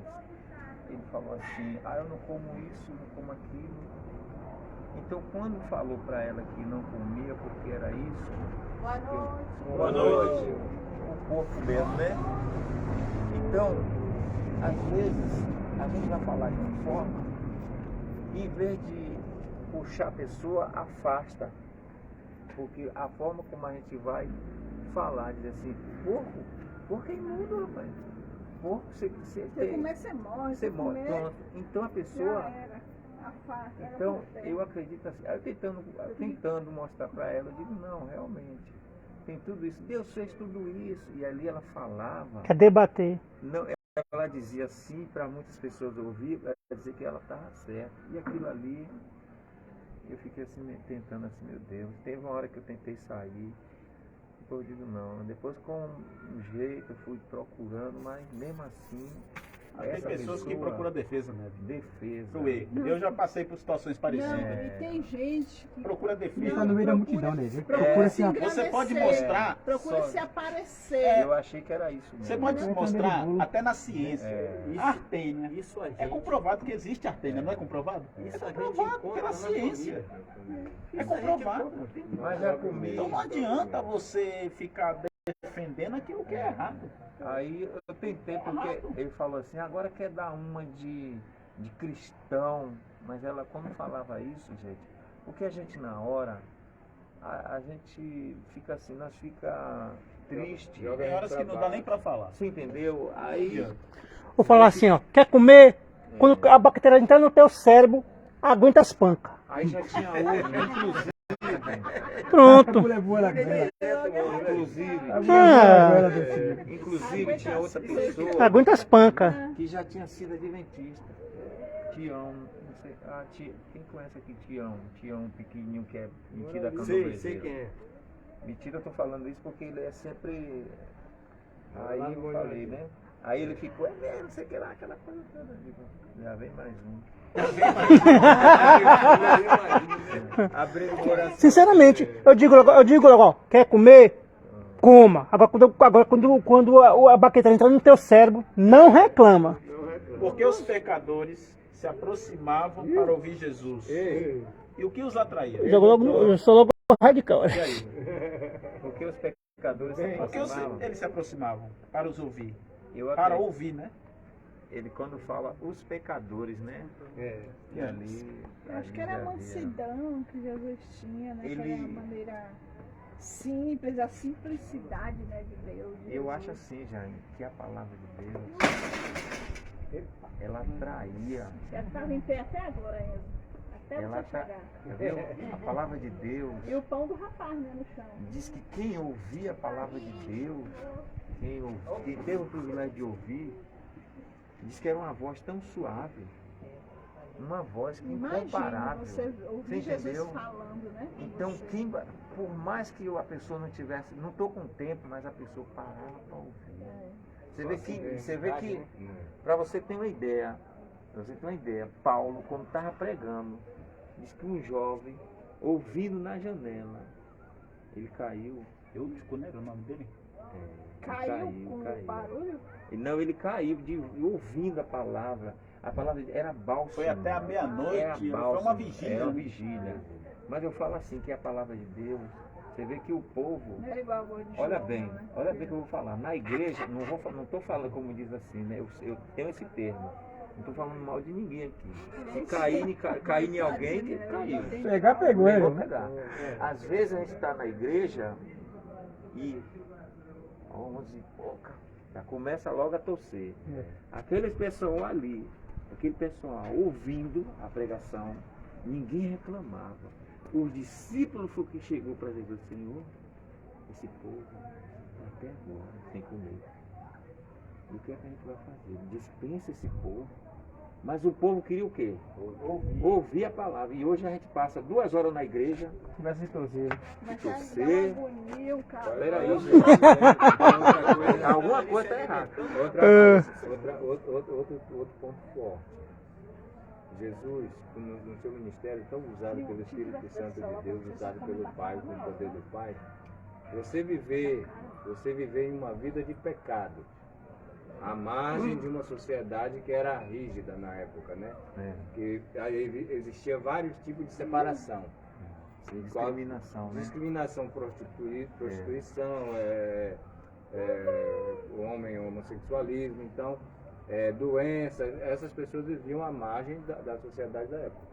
ele falou assim, eu não como isso, não como aquilo. Então quando falou para ela que não comia porque era isso, Boa noite. Boa noite. o corpo mesmo, né? Então, às vezes, a gente vai falar de uma forma, e em vez de puxar a pessoa, afasta. Porque a forma como a gente vai falar, dizer assim, porco é imundo, rapaz. Porco, você Você comer, você morre. você morre. comer, Pronto. Então a já pessoa... era. A faca, era Então, por terra. eu acredito assim, eu tentando mostrar para ela, eu digo, não, realmente, tem tudo isso, Deus fez tudo isso, e ali ela falava, Quer debater. não, ela dizia assim, para muitas pessoas ouvir, ela dizer que ela estava certa, e aquilo ali, eu fiquei assim, tentando assim, meu Deus, teve uma hora que eu tentei sair, depois eu digo, não, depois com um jeito eu fui procurando, mas mesmo assim, Tem essa pessoas que pessoa- procuram defesa, né? defesa. Cruê. Eu já passei por situações parecidas. Não, e tem gente que Procura Ele defesa. tá no meio da multidão, né? Ele procura procura se se Você pode engrandecer, mostrar, procura só- se aparecer. Eu achei que era isso mesmo. você pode Não, mostrar também, até na ciência. Isso- Artênia. Isso a gente, É comprovado que existe artênia, não é comprovado? isso É a gente comprovado encontra pela na ciência. família. É Isso a gente comprovado. encontra. Mas é comigo. Então não adianta você ficar defendendo aquilo que é errado. Aí eu tentei, porque ele falou assim, agora quer dar uma de cristão, mas ela quando falava isso, gente, porque a gente na hora, a gente fica assim, nós fica triste. Tem horas que não dá nem pra falar. Você entendeu? Aí Vou falar assim, ó. Quer comer? Quando a bactéria entrar no teu cérebro, aguenta as pancas. aí já tinha outra, inclusive, Pronto. mulher boa lá dela. inclusive, Ah, inclusive tinha outra pessoa aguenta as pancas. que já tinha sido adventista. Tião, não sei, quem conhece aqui Tião pequenininho que é metido a Sei quem é. Mentira, eu tô falando isso porque ele é sempre. Aí eu falei, né? Aí ele ficou, não sei o que lá, aquela coisa toda. Eu digo, já vem mais um. Abrindo o coração. Sinceramente, eu digo logo, ó, quer comer? Coma. Agora, quando a bactéria entrar no teu cérebro, não reclama. Porque os pecadores se aproximavam para ouvir Jesus. E o que os atraía? Eu sou logo radical. E aí? Porque os pecadores se Porque aproximavam. eles se aproximavam para os ouvir. Eu Para acredito. ouvir, né? Ele quando fala os pecadores, né? E ali. Eu acho que ali era a já havia- mansidão que Jesus tinha, né? Ele- Aquela maneira simples, a simplicidade, né, de Deus. de Eu Jesus. acho assim, Jane, que a palavra de Deus, ela atraía. Já estava em pé até agora, Enzo. Até Ela você tá, chegar. viu? A palavra de Deus E o pão do rapaz, né, no chão. diz que quem ouvia a palavra de Deus, quem teve o privilégio de ouvir, diz que era uma voz tão suave, uma voz que Imagina incomparável. você ouvir Você Jesus entendeu? falando, né? com Então, você. por mais que a pessoa não tivesse, não estou com tempo, mas a pessoa parava para ouvir. Você vê que, para você ter uma ideia, Paulo, quando estava pregando, diz que um jovem, ouvindo na janela, ele caiu. Eutico, né? Era o nome dele? Caiu com o barulho? Ele caiu ouvindo a palavra. A palavra era bálsamo. Foi até a meia-noite, Era foi bálsamo, uma vigília. Era uma vigília. Mas eu falo assim, que é a palavra de Deus, você vê que o povo, Não era igual a voz de olha João, bem, né? olha bem o que eu vou falar. Na igreja, não estou falando como diz assim, né? Eu tenho esse termo. Não estou falando mal de ninguém aqui. Se cair em alguém, que caiu. Pegar, pegou ele, Vou né? pegar. Às vezes a gente está na igreja e 11 e pouca, já começa logo a torcer. Aquele pessoal ali, aquele pessoal ouvindo a pregação, ninguém reclamava. Os discípulos foi que chegou para Jesus, Senhor, esse povo está até agora sem comer. E o que é que a gente vai fazer? Dispensa esse povo. Mas o povo queria o quê? Ouvir a palavra. E hoje a gente passa 2 horas na igreja. Tivesse torcer. Mas Você- dá uma agonia, o cara. Peraí, gente. Alguma coisa está errada. Outro ponto forte. Jesus, no seu ministério, tão usado pelo Espírito Santo de Deus, usado pelo Pai, com o poder do Pai, você viver em uma vida de pecado, à margem de uma sociedade que era rígida na época, né? Que aí existia vários tipos de separação. Discriminação, né? Discriminação, prostituição, o homem homossexualismo, então, doença, essas pessoas viviam à margem da sociedade da época.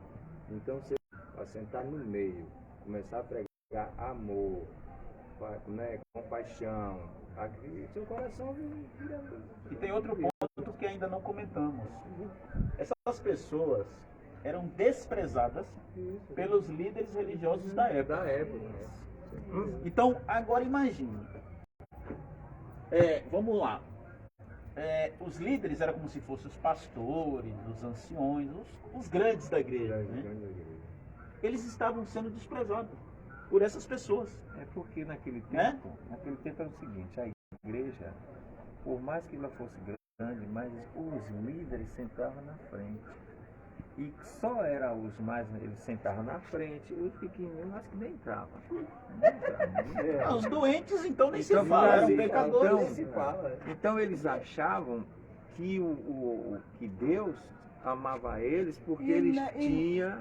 Então, você assentar no meio, começar a pregar amor, né, compaixão, seu coração vira. E tem outro ponto que ainda não comentamos. Essas pessoas eram desprezadas pelos líderes religiosos da época. Então, agora imagine. Vamos lá. Os líderes eram como se fossem os pastores, os anciões, os grandes da igreja. Né? Eles estavam sendo desprezados por essas pessoas. É porque naquele Né? tempo era o seguinte, a igreja, por mais que ela fosse grande, grande, mas os líderes sentavam na frente. E só era os mais, eles sentavam na frente, os pequenininhos acho que nem entravam. Os doentes, então, nem se Então, fala. Eram assim, pecadores. Então eles achavam que, que Deus amava eles porque eles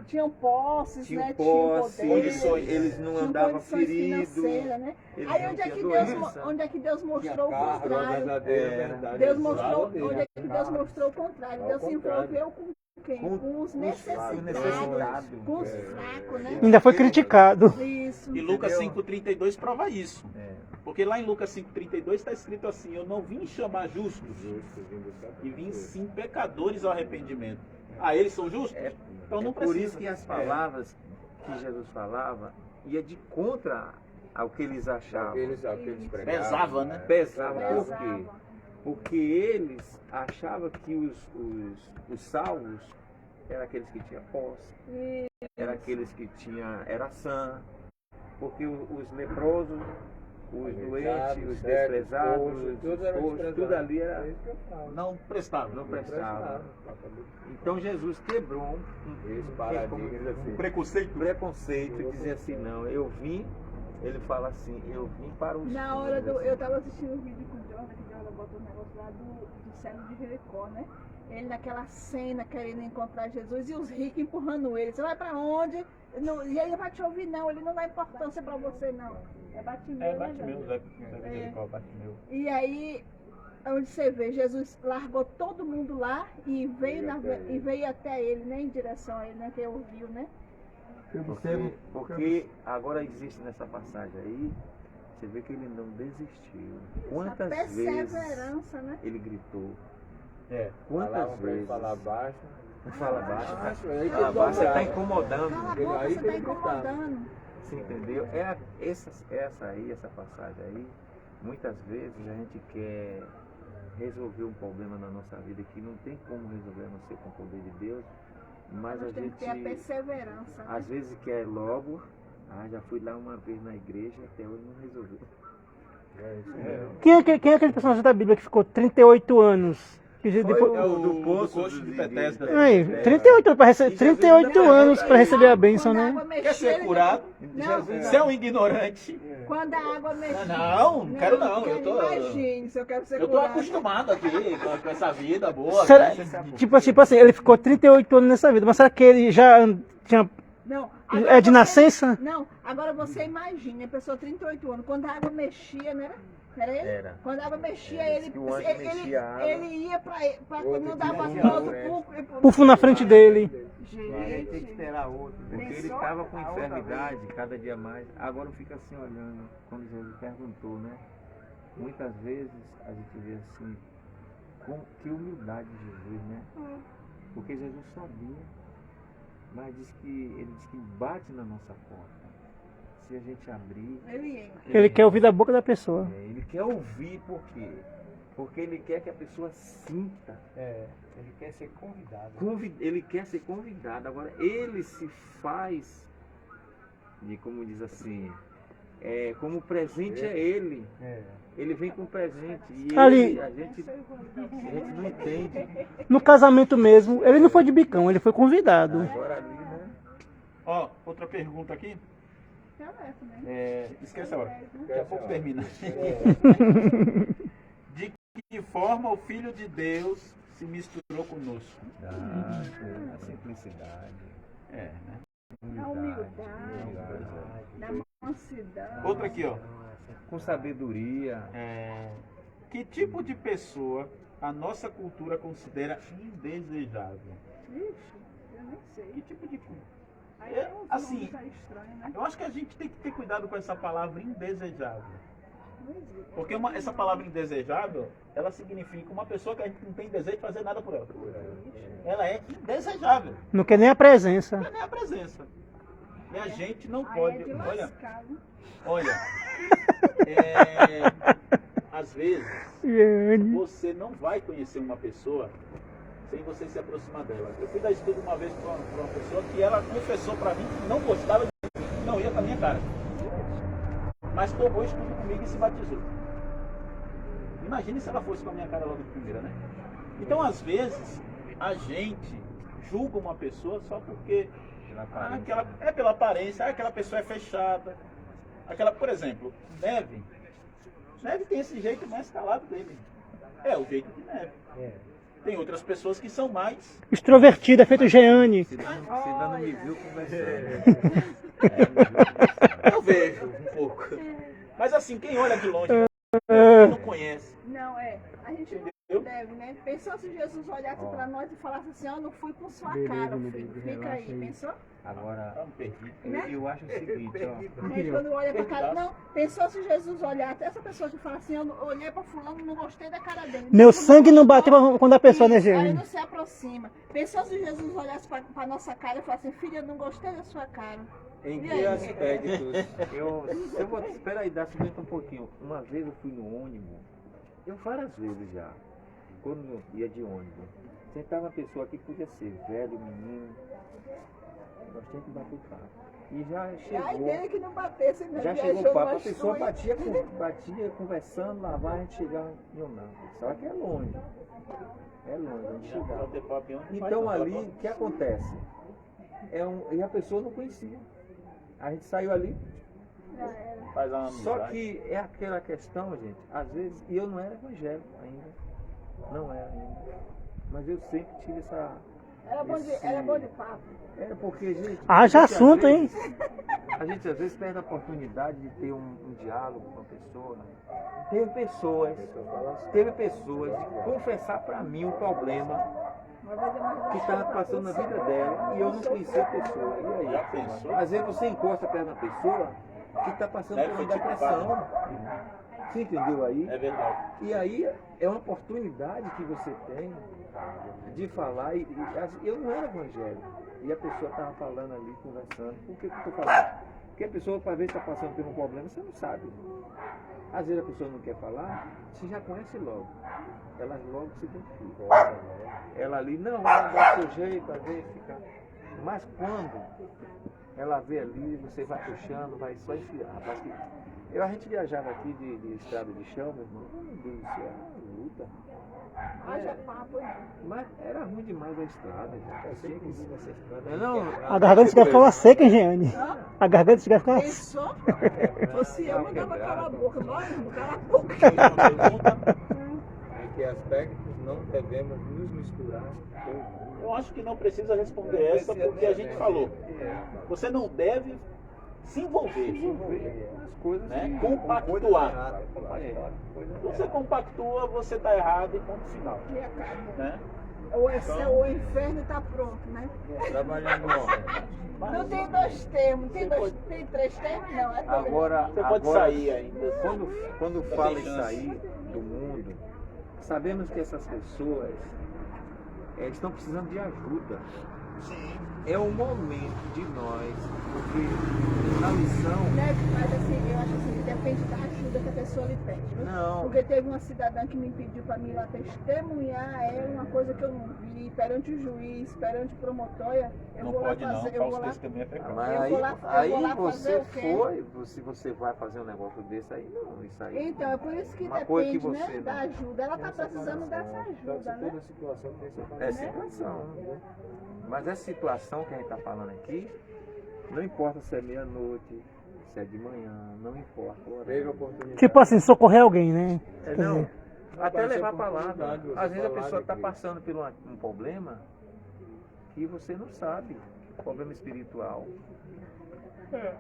tinham posses, tinham né? posse, tinham poder, eles não tinham andavam condições feridos. financeiras, né? Eles Aí não onde é, tinham que Deus, doença. onde é que Deus mostrou o Carro, contrário? verdade. Deus mostrou, onde é que Deus mostrou o contrário? Deus se envolveu com quem? Com os necessitados, necessitados. com os fracos, né? Ainda foi criticado. Isso. E Lucas Entendeu? 5,32 prova isso. É. Porque lá em Lucas 5,32 está escrito assim: eu não vim chamar justos, e vim sim pecadores ao arrependimento. Ah, eles são justos? Então não Por precisa. isso que as palavras que Jesus falava ia de contra ao que eles achavam. Aqueles pregavam. Pesava, né? Pesava. Por quê? Pesava. Porque eles achavam que os salvos eram aqueles que tinham posse, eram aqueles que tinham, era sã, porque os leprosos, os doentes, os desprezados, tudo ali era, Não prestava. não prestava. Então Jesus quebrou Esse paradigma assim. preconceito e dizia assim, não, eu vim, ele fala assim, eu vim para os Na hora do. Eu estava assistindo um vídeo com o Jordan, que o Jordan botou um negócio lá do cego de Jericó, né? Ele naquela cena querendo encontrar Jesus e os ricos empurrando ele. Você vai pra onde? Não, e ele não vai te ouvir, não. Ele não dá importância pra você, não. É Batimeu, É, né, Batimeu, Jordan? Zé Jericó, Batimeu. E aí, onde você vê, Jesus largou todo mundo lá e veio até ele, né? Em direção a ele, né? Que ouviu, né? Porque agora existe nessa passagem aí, você vê que ele não desistiu. Quantas vezes Perseverança, né? ele gritou? É. Quantas Falavam pra ele vezes? falar baixo. Fala baixo. Aí que Fala baixo, você está dobrava. incomodando. Cala a Ele boca, aí você que tá ele gritava. incomodando. Você entendeu? Essa passagem aí, muitas vezes a gente quer resolver um problema na nossa vida que não tem como resolver a não ser com o poder de Deus, mas a Nós temos que ter a gente perseverança. Né? às vezes quer logo, já fui lá uma vez na igreja e até hoje não resolveu. Quem é aquele personagem da Bíblia que ficou 38 anos? Que depois... do Poço de Betesda. Aí, 38 anos para receber, 38 anos para receber a bênção, Quando a né? água Quer mexer, ser ele- curado? Não, Você é um ignorante. quando a água mexer. Não quero não. Eu tô, Imagine, se eu quero ser eu tô curado. acostumado aqui com essa vida boa. Será, né? tipo assim, ele ficou 38 anos nessa vida, mas será que ele já tinha... Não, É de nascença? Não, agora você imagine, a pessoa 38 anos, quando a água mexia, né? Era ele? Era. Quando a água mexia, Era, ele, que o anjo ele, mexia a água. ele ia pra não dava dizia outro outro, Pufo na frente dele. Tem que Gente, esperar outro, porque ele Pensou? estava com enfermidade cada dia mais. Agora fica assim olhando, quando Jesus perguntou, né? Muitas vezes a gente vê assim, que humildade de Jesus, né? Porque Jesus sabia, mas ele diz que bate na nossa porta. Se a gente abrir, ele ia. Ele quer ouvir da boca da pessoa. ele quer ouvir, por quê? Porque ele quer que a pessoa sinta. Ele quer ser convidado. Ele quer ser convidado. Agora, ele se faz, como diz assim, como o presente é ele. Ele vem com presente. E Ali- a gente não entende. No casamento mesmo, ele não foi de bicão, ele foi convidado. Agora ali, né? Ó, outra pergunta aqui. Esquece a hora. Daqui a pouco termina. De que forma o Filho de Deus se misturou conosco? A simplicidade. É, né? Na humildade, na mansidão. Outra aqui, ó. Com sabedoria. Que tipo de pessoa a nossa cultura considera indesejável? Ixi, eu nem sei. Que tipo de Aí é um assim, nome tá estranho, né? eu acho que a gente tem que ter cuidado com essa palavra indesejável. Não existe. Porque essa palavra indesejável, ela significa uma pessoa que a gente não tem desejo de fazer nada por ela. Ela é indesejável. Não quer nem a presença. Não é nem a presença. E a gente não Aí pode. é de Olha, lascar, viu? olha. Às vezes, você não vai conhecer uma pessoa sem você se aproximar dela. Eu fui dar estudo uma vez para uma pessoa que ela confessou para mim que não gostava de mim, não ia com a minha cara. Mas tomou estudo comigo e se batizou. Imagine se ela fosse com a minha cara logo de primeira, né? Então, às vezes, a gente julga uma pessoa só porque pela aparência, aquela pessoa é fechada. Por exemplo, Neve tem esse jeito mais calado dele. É o jeito de Neve. Tem outras pessoas que são mais Extrovertida, feito Jeane. Você ainda não me viu conversando. Eu vejo um pouco. Mas assim, quem olha de longe não conhece. Não, a gente não deve, né? Pensou se Jesus olhasse para nós e falasse assim, ó, não fui com sua cara, filho. Fica aí, pensou? Agora, Né? eu acho o seguinte, ó. Gente, quando olha pra cara, não, pensou se Jesus olhasse, essa pessoa que fala assim, eu olhei pra fulano, não gostei da cara dele. Meu sangue não bateu quando a pessoa, né, Aí Jeane? não se aproxima. Pensou se Jesus olhasse pra nossa cara e falasse assim, filha, eu não gostei da sua cara. Em E que aí? aspectos? Espera aí, dá só um pouquinho. Uma vez eu fui no ônibus, várias vezes já, quando eu ia de ônibus, sentava uma pessoa que podia ser velho, menino, nós tínhamos que bater papo. E já Ai chegou, dele que não batesse, né? já Viajou chegou o papo, a nós pessoa dois. batia conversando, lá vai, a gente chegava, eu não, só que é longe, a gente chegava. Então ali, o que acontece? E a pessoa não conhecia. A gente saiu ali. Faz uma Só amizade. que é aquela questão, gente, às vezes, e eu não era evangélico ainda. Não era ainda. Mas eu sempre tive essa. Era bom de papo. É porque, gente. Haja a gente, às assunto, hein? vezes, A gente às vezes perde a oportunidade de ter um diálogo com uma pessoa. Teve pessoas de confessar para mim um problema que estava passando na vida dela e eu não conhecia a pessoa. E Já aí? pensou? Às vezes você encosta perto da pessoa que está passando Deve por uma foi tipo depressão. Você entendeu aí? É verdade. E aí é uma oportunidade que você tem de falar. Eu não era evangélico. E a pessoa estava falando ali, conversando. Por que eu estou falando? Porque a pessoa, para ver se está passando por um problema, você não sabe. Às vezes a pessoa não quer falar, você já conhece logo. Elas logo se identificam. Ela ali, não, ela dá o seu jeito, às vezes fica. Mas quando ela vê ali, você vai puxando, vai só enfiar. A gente viajava aqui de estrada de chão, meu irmão. Meu Deus do céu, luta. Haja papo, hein? Mas era ruim demais a estrada, gente. Não, A garganta chega a ficar uma seca, hein, Jeane? A garganta chega a ficar. Pensou? Fosse eu, mandava calar a boca. Bora, cala a boca. Em que aspectos não devemos nos misturar com o mundo? Eu acho que não precisa responder essa porque a gente falou. Você não deve se envolver, as coisas né? que- Compactuar. Você compactua, você está errado e ponto final. E acaba. Né? O inferno está pronto, né? Trabalhando Não tem dois termos, tem três termos, não. É dois. Agora, Você pode sair ainda. quando Você fala tem em chance. sair do mundo, sabemos que essas pessoas estão precisando de ajuda. É o momento de nós, porque na lição. Né? Mas assim, eu acho assim, depende da ajuda que a pessoa lhe pede. Viu? Não. Porque teve uma cidadã que me pediu para mim lá testemunhar uma coisa que eu não vi, perante o juiz, perante o promotor. Eu Não vou lá pode não, fazer, eu vou falso lá. testemunho é pecado. Mas Eu aí, vou lá fazer você o quê? foi, se você vai fazer um negócio desse aí, não, isso aí. Então, é por isso que Uma coisa que depende, você né, da não- ajuda. Ela está precisando dessa ajuda, né? toda situação tem seu É situação. Mas essa situação que a gente está falando aqui, não importa se é meia-noite, se é de manhã, não importa. o horário. Teve oportunidade. Tipo assim, socorrer alguém, né? Não, até Aparece levar a a palavra. oportunidade de você Às vezes a falar pessoa de está Cristo. passando por um problema que você não sabe, problema espiritual.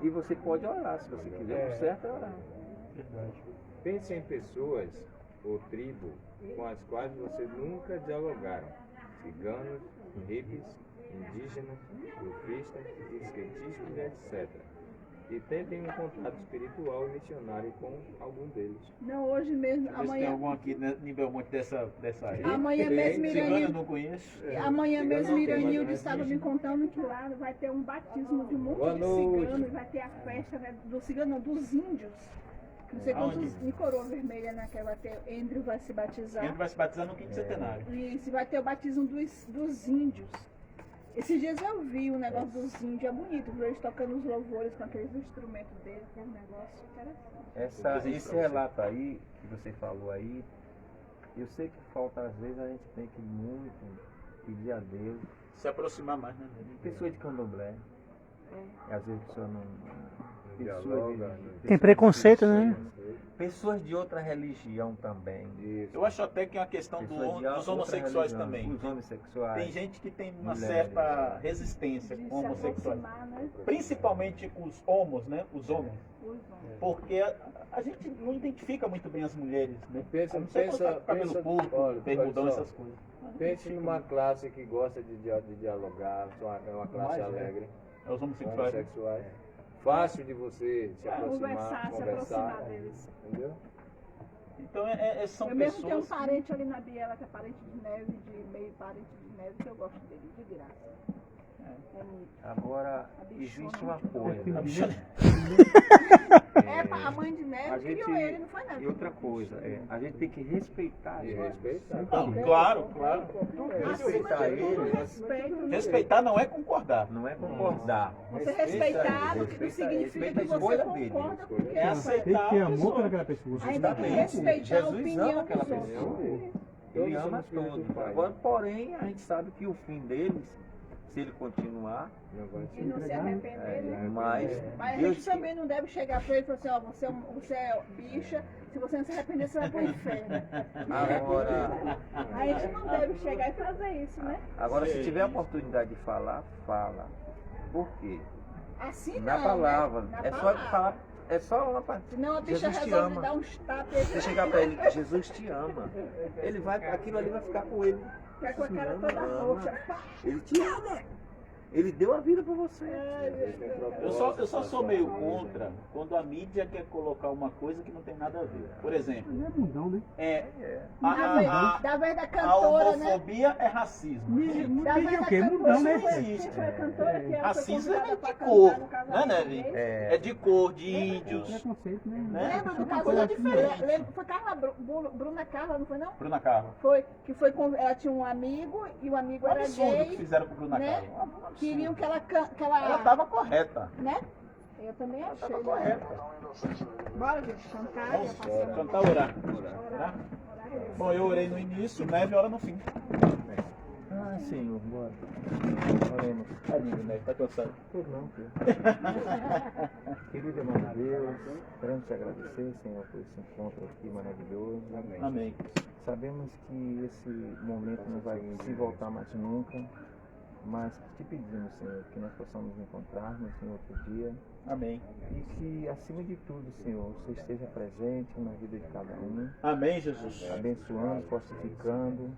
E você pode orar, se você quiser. O certo é orar. Pense em pessoas ou tribo com as quais você nunca dialogaram. Ciganos, hippies, indígenas, surfistas, skatistas, etc. E tentem um contato espiritual e missionário com algum deles. Não, hoje mesmo, Deixa eu ver se tem amanhã. algum aqui em Belmonte dessa aí. Amanhã mesmo, Cigano eu Miranildo. não conheço. Amanhã mesmo, não tem, Miranildo mas estava me contando que lá vai ter um batismo de um monte Boa de noite. ciganos, vai ter a festa, né, do cigano, não, dos índios. Não sei Aonde? quantos, em Coroa Vermelha, né, que vai ter, Andrew vai se batizar. Ele vai se batizar no quinto centenário. E se vai ter o batismo dos índios. Esses dias eu vi o negócio dos índios, é bonito, ver eles tocando os louvores com aqueles instrumentos deles, que é um negócio interessante. Esse relato aí, que você falou aí, Eu sei que falta, às vezes, a gente tem que muito pedir a Deus. Se aproximar mais, né? Pessoa de candomblé. Às vezes a pessoa não. Dialoga, Tem preconceito, né? Pessoas de outra religião também. Eu acho até que é uma questão Pessoas de dos outra homossexuais religião, também. Os homossexuais. Tem gente que tem uma Mulheres. certa resistência De com se homossexuais. aproximar, né? Principalmente os homos, né? Os homens. Os homens. Porque a gente não identifica muito bem as mulheres, né? Pensa- A não ser quando tá com pensa- cabelo pensa- curto, olha, bermudão, olha só. essas coisas. Pense numa classe que gosta de dialogar, é uma classe Mais, né? alegre, É os homossexuais. homossexuais. Fácil de você se Conversar, aproximar, se aproximar deles. entendeu? Então são Eu mesmo tenho um pessoas. parente ali na Biela, que é parente de Neve, de meio parente de Neve, que eu gosto dele, de graça. É muito. Agora, A bichona existe uma muito coisa. A mãe de A Neve gente, criou ele, não foi Neve. e outra coisa, a gente tem que respeitar E ele. respeitar. Não, claro, claro. Respeitar ele, Respeito, né? Respeitar não é concordar. não é concordar. Você respeitar não respeita significa ele, que você respeita a escolha dele. concorda com o que É ele faz. Tem aceitar. que ter a amor pessoa. pelaquela pessoa. Ainda tem que Justamente. respeitar a Jesus opinião ama aquela dos outros. pessoa. Ele Todos ama somos filhos todos. do Pai. Agora, porém, a gente sabe que o fim deles, se ele continuar, Não vai E não se arrepender, né? mas Mas a Deus gente também não deve chegar pra ele e falar assim, ó, você é bicha, se você não se arrepender, você vai pro inferno. agora, A gente não deve chegar e fazer isso, né? agora se tiver a oportunidade de falar, fala. Por quê? Assim Na não, palavra. né? Na É só palavra. falar, é só uma parte. Senão a bicha Jesus te resolve ama. dar uns tapas Você chegar pra ele, Jesus te ama. Ele vai, aquilo ali vai ficar com ele. fica com a cara toda roxa. Ele te ama. Ele deu a vida por você. Eu só sou meio contra quando a mídia quer colocar uma coisa que não tem nada a ver. Por exemplo, Mas é mundão, né? Da vez da a cantora, né? homofobia é racismo. Da vez Mídia da o quê? cantora, Mundão, né? quem foi a cantora que ela foi Racismo é convidada pra de cantar cor, no né, casamento Neve? dele? É de cor, de índios. Preconceito, né? Né? Lembra do Uma caso coisa da diferente. Lembra? Foi Carla, Bruna Carla, não foi não? Bruna Carla. Foi, que foi com, ela tinha um amigo e o amigo Um era absurdo que gay, fizeram com Bruna né? Carla. Um absurdo. Queriam que ela Ela estava correta. né? Eu também achei. Estava correta. Bora, gente, cantar, Vamos já passamos. cantar, orar. Tá? Bom, eu orei no início, Neve ora no fim. Ah, Senhor, bora. Oremos. Tadinho, Neve, tá cansado. Tudo não, filho. Querido irmão de Deus, queremos te agradecer, Senhor, por esse encontro aqui maravilhoso. Amém. Sabemos que esse momento não vai se voltar mais nunca, mas te pedimos, Senhor, que nós possamos encontrar-nos em outro dia Amém. e que, acima de tudo, Senhor, você esteja presente na vida de cada um, Amém, Jesus. abençoando, fortificando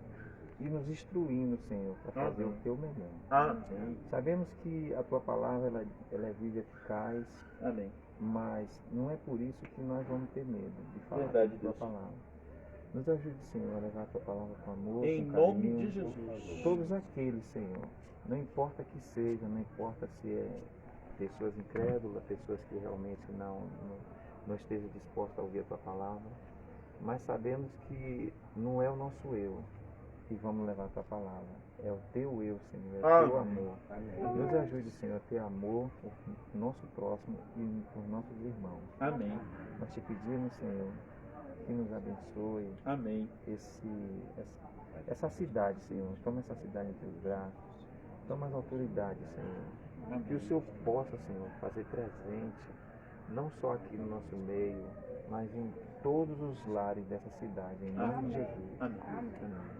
e nos instruindo, Senhor, para fazer o teu melhor. Amém. Sabemos que a tua palavra ela é viva e eficaz, Amém. mas não é por isso que nós vamos ter medo de falar Verdade, da tua Deus. palavra. Nos ajude, Senhor, a levar a tua palavra com amor, Em com nome carinho. de Jesus. Todos aqueles, Senhor, não importa que seja, não importa se é pessoas incrédulas, pessoas que realmente não estejam dispostas a ouvir a tua palavra, mas sabemos que não é o nosso eu que vamos levar a tua palavra, é o teu eu, Senhor, é o teu amor. Nos ajude, Senhor, a ter amor por nosso próximo e por nossos irmãos. Amém. Nós te pedimos, Senhor, que nos abençoe Amém. essa cidade, Senhor. Toma essa cidade em teus braços. Toma as autoridades, Senhor. Que o Senhor possa, Senhor, fazer presente, não só aqui no nosso meio, mas em todos os lares dessa cidade, em nome de Jesus. Amém. Amém.